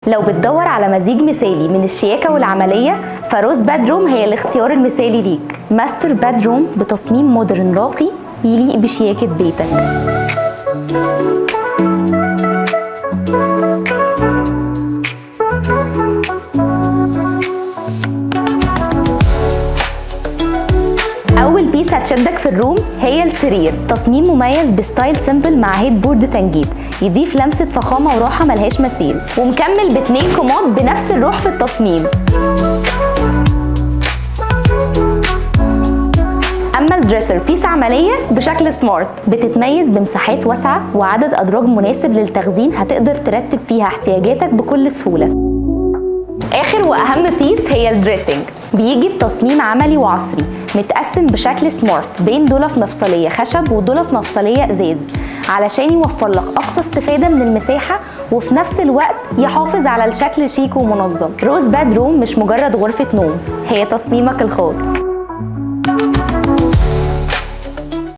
لو بتدور على مزيج مثالي من الشياكة والعملية، فروز بادروم هي الاختيار المثالي ليك. ماستر بادروم بتصميم مودرن راقي يليق بشياكة بيتك. أول بيس هتشدك في الروم هي السرير. تصميم مميز بستايل سيمبل مع هيد بورد تنجيد يضيف لمسة فخامة وراحة ملهاش مثيل، ومكمل ب2 كومود بنفس الروح في التصميم. أما الدريسر بيس عملية بشكل سمارت، بتتميز بمساحات واسعة وعدد أدراج مناسب للتخزين هتقدر ترتب فيها احتياجاتك بكل سهولة. آخر وأهم بيس هي الدريسنج. بيجي بتصميم عملي وعصري متقسم بشكل سمارت بين ضلف مفصلية خشب وضلف مفصلية ازاز، علشان يوفر لك أقصى استفادة من المساحة وفي نفس الوقت يحافظ على الشكل شيك ومنظم. روز بادروم مش مجرد غرفة نوم، هي تصميمك الخاص.